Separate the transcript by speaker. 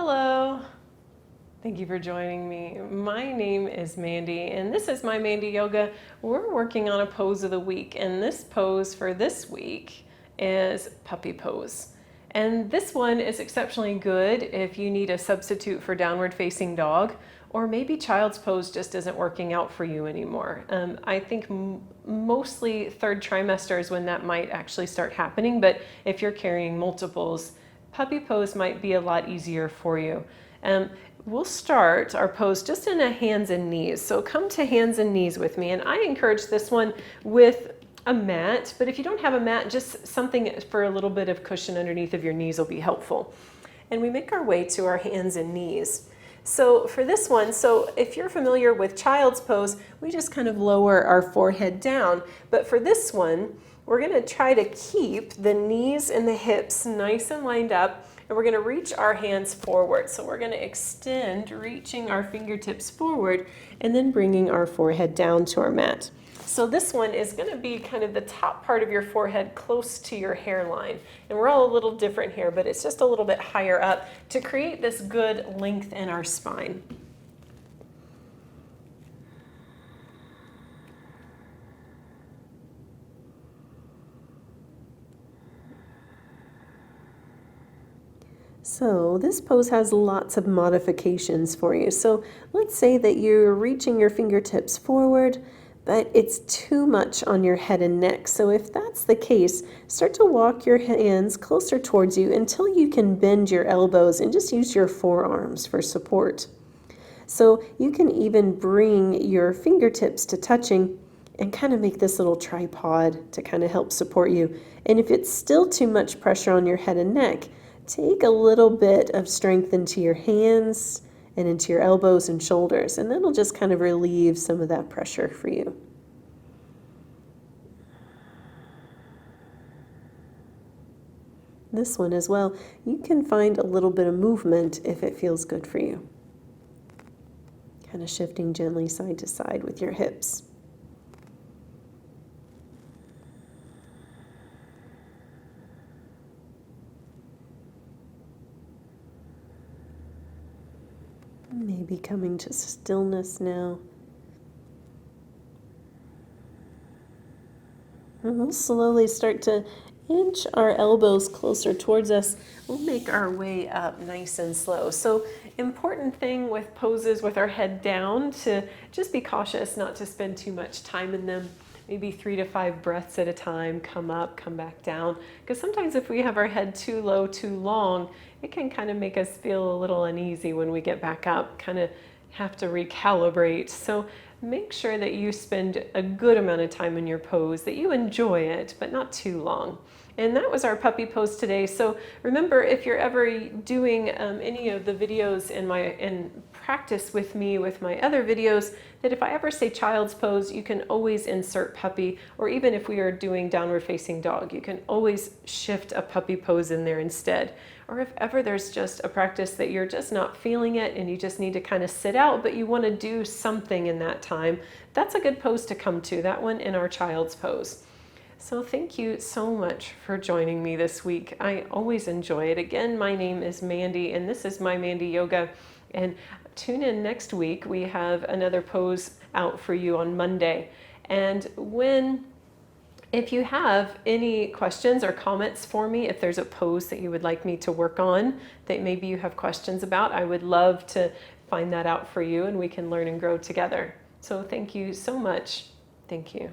Speaker 1: Hello. Thank you for joining me. My name is Mandy, and this is my Mandy Yoga. We're working on a pose of the week, and this pose for this week is puppy pose. And this one is exceptionally good if you need a substitute for downward facing dog, or maybe child's pose just isn't working out for you anymore. I think mostly third trimester is when that might actually start happening, but if you're carrying multiples, puppy pose might be a lot easier for you. We'll start our pose just in a hands and knees. So come to hands and knees with me. And I encourage this one with a mat, but if you don't have a mat, just something for a little bit of cushion underneath of your knees will be helpful. And we make our way to our hands and knees. So for this one, so if you're familiar with child's pose, we just kind of lower our forehead down. But for this one, we're going to try to keep the knees and the hips nice and lined up, and we're going to reach our hands forward. So we're going to extend, reaching our fingertips forward, and then bringing our forehead down to our mat. So this one is going to be kind of the top part of your forehead close to your hairline. And we're all a little different here, but it's just a little bit higher up to create this good length in our spine. So this pose has lots of modifications for you. So let's say that you're reaching your fingertips forward, but it's too much on your head and neck. So if that's the case, start to walk your hands closer towards you until you can bend your elbows and just use your forearms for support. So you can even bring your fingertips to touching and kind of make this little tripod to kind of help support you. And if it's still too much pressure on your head and neck, take a little bit of strength into your hands and into your elbows and shoulders, and that'll just kind of relieve some of that pressure for you. This one as well, you can find a little bit of movement if it feels good for you. Kind of shifting gently side to side with your hips. Maybe coming to stillness now. And we'll slowly start to inch our elbows closer towards us. We'll make our way up nice and slow. So important thing with poses with our head down to just be cautious not to spend too much time in them. Maybe 3 to 5 breaths at a time, come up, come back down. Because sometimes if we have our head too low, too long, it can kind of make us feel a little uneasy when we get back up, kind of have to recalibrate. So make sure that you spend a good amount of time in your pose, that you enjoy it, but not too long. And that was our puppy pose today. So remember, if you're ever doing any of the videos in practice with me with my other videos, that if I ever say child's pose, you can always insert puppy, or even if we are doing downward facing dog, you can always shift a puppy pose in there instead. Or if ever there's just a practice that you're just not feeling it and you just need to kind of sit out, but you want to do something in that time, that's a good pose to come to, that one in our child's pose. So thank you so much for joining me this week. I always enjoy it. Again, my name is Mandy, and this is my Mandy Yoga. And tune in next week. We have another pose out for you on Monday. And if you have any questions or comments for me, if there's a pose that you would like me to work on that maybe you have questions about, I would love to find that out for you and we can learn and grow together. So thank you so much. Thank you.